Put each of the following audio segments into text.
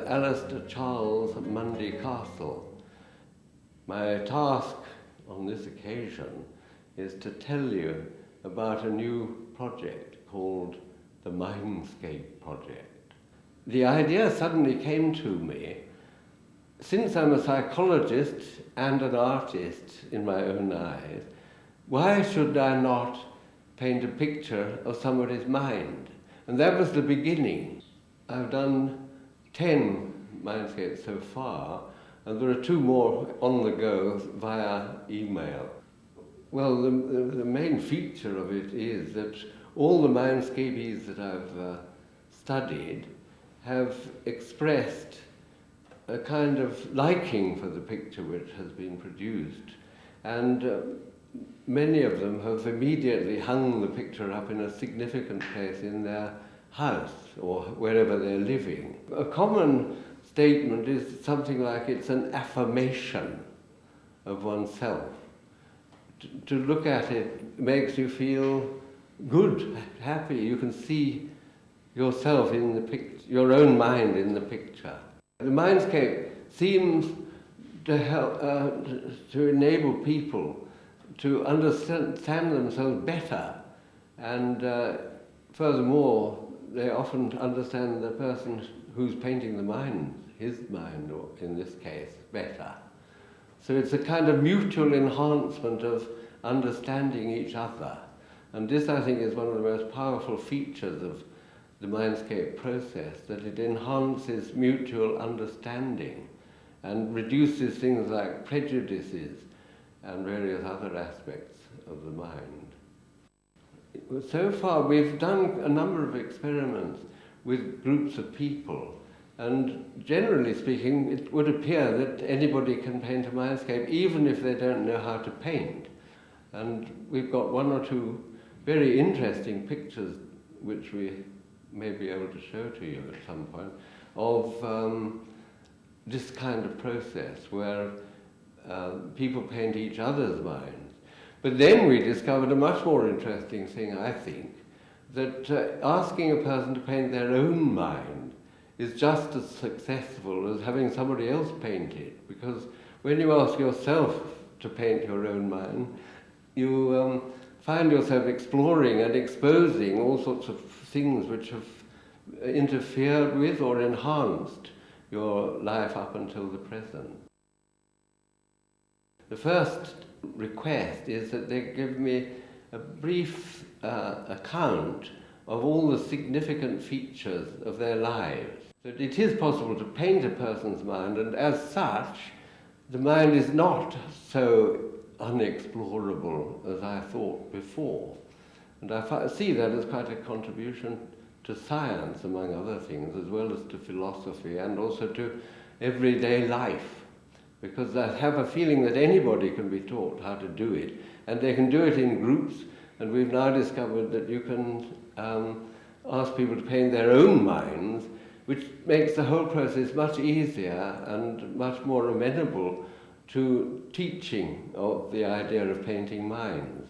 Alistair Charles at Mundy Castle. My task on this occasion is to tell you about a new project called the Myndscapes project. The idea suddenly came to me. Since I'm a psychologist and an artist in my own eyes, why should I not paint a picture of somebody's mind? And that was the beginning. I've done 10 Myndscapes so far, and there are 2 more on the go via email. Well, the main feature of it is that all the Myndscapees that I've studied have expressed a kind of liking for the picture which has been produced, and many of them have immediately hung the picture up in a significant place in their house or wherever they're living. A common statement is something like it's an affirmation of oneself. To look at it makes you feel good, happy. You can see yourself in the picture, your own mind in the picture. The Myndscape seems to help to enable people to understand themselves better, and furthermore, they often understand the person who's painting the mind, his mind, or in this case, better. So it's a kind of mutual enhancement of understanding each other. And this, I think, is one of the most powerful features of the Myndscape process, that it enhances mutual understanding and reduces things like prejudices and various other aspects of the mind. So far, we've done a number of experiments with groups of people, and generally speaking, it would appear that anybody can paint a Myndscape, even if they don't know how to paint. And we've got 1 or 2 very interesting pictures, which we may be able to show to you at some point, of this kind of process where people paint each other's minds. But then we discovered a much more interesting thing, I think, that asking a person to paint their own mind is just as successful as having somebody else paint it, because when you ask yourself to paint your own mind, you find yourself exploring and exposing all sorts of things which have interfered with or enhanced your life up until the present. The first request is that they give me a brief account of all the significant features of their lives. That it is possible to paint a person's mind, and as such, the mind is not so unexplorable as I thought before. And I see that as quite a contribution to science, among other things, as well as to philosophy and also to everyday life. Because I have a feeling that anybody can be taught how to do it, and they can do it in groups, and we've now discovered that you can ask people to paint their own minds, which makes the whole process much easier and much more amenable to teaching of the idea of painting minds.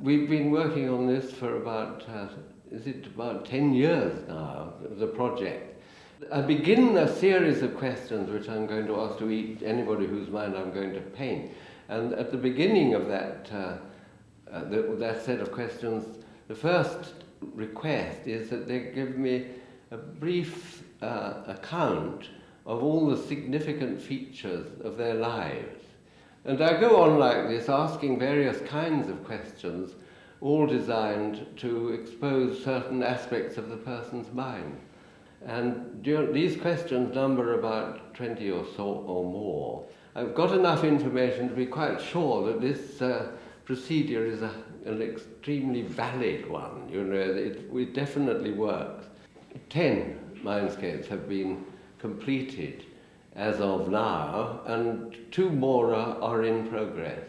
We've been working on this for about 10 years now, the project. I begin a series of questions which I'm going to ask to anybody whose mind I'm going to paint. And at the beginning of that set of questions, the first request is that they give me a brief account of all the significant features of their lives. And I go on like this, asking various kinds of questions, all designed to expose certain aspects of the person's mind. And these questions number about 20 or so or more. I've got enough information to be quite sure that this procedure is an extremely valid one. You know, it definitely works. 10 Myndscapes have been completed as of now, and 2 more are in progress.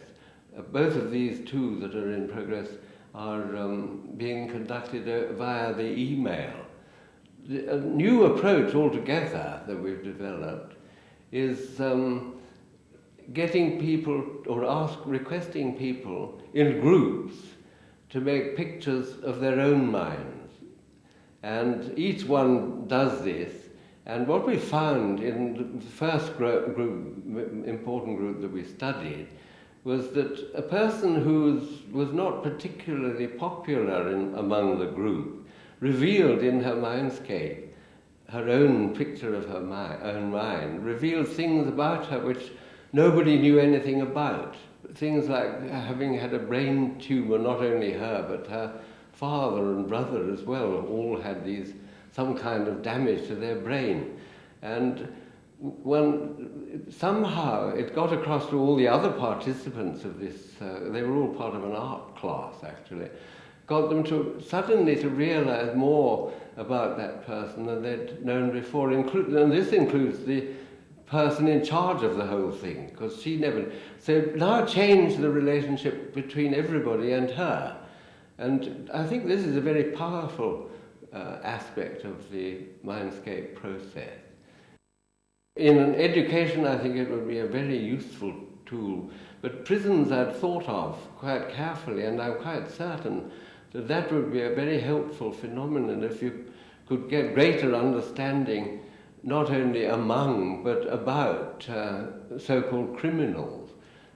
Both of these 2 that are in progress are being conducted via the email. A new approach altogether that we've developed is getting people, or requesting people in groups to make pictures of their own minds. And each one does this, And what we found in the first important group that we studied was that a person who was not particularly popular among the group revealed in her mindscape, her own picture of her own mind, revealed things about her which nobody knew anything about. Things like having had a brain tumor, not only her, but her father and brother as well, all had some kind of damage to their brain. And somehow it got across to all the other participants of this, they were all part of an art class actually, got them to suddenly to realize more about that person than they'd known before, and this includes the person in charge of the whole thing, because she never... So now changed the relationship between everybody and her. And I think this is a very powerful aspect of the Myndscape process. In an education, I think it would be a very useful tool, but prisons I'd thought of quite carefully, and I'm quite certain that that would be a very helpful phenomenon if you could get greater understanding not only among, but about so-called criminals,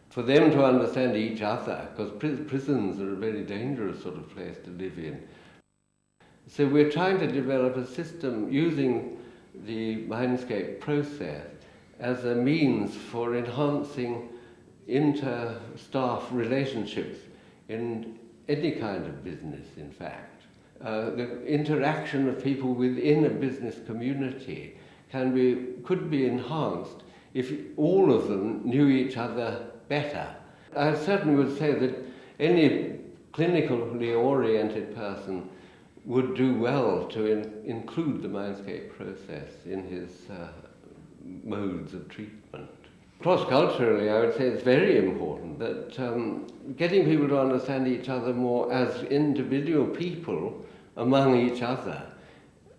for them to understand each other, because prisons are a very dangerous sort of place to live in. So we're trying to develop a system using the Myndscape process as a means for enhancing inter-staff relationships in any kind of business, in fact. The interaction of people within a business community could be enhanced if all of them knew each other better. I certainly would say that any clinically oriented person would do well to include the Myndscape process in his modes of treatment. Cross-culturally, I would say it's very important that getting people to understand each other more as individual people among each other,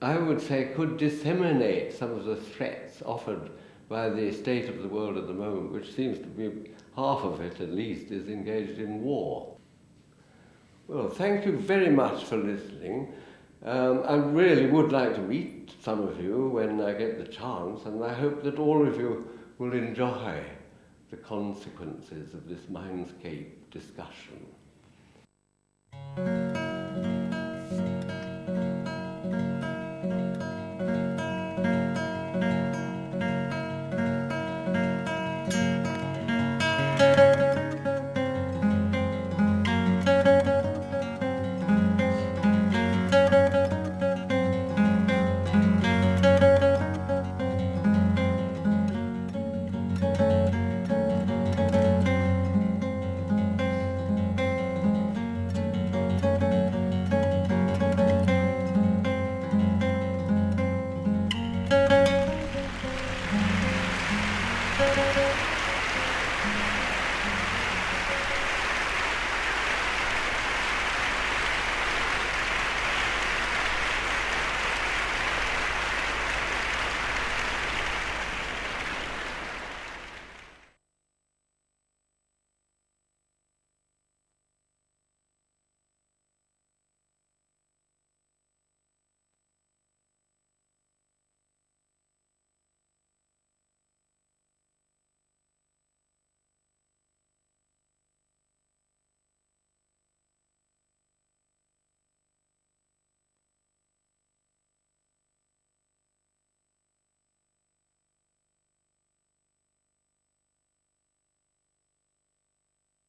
I would say could disseminate some of the threats offered by the state of the world at the moment, which seems to be, half of it at least, is engaged in war. Well, thank you very much for listening. I really would like to meet some of you when I get the chance, and I hope that all of you will enjoy the consequences of this Myndscape discussion.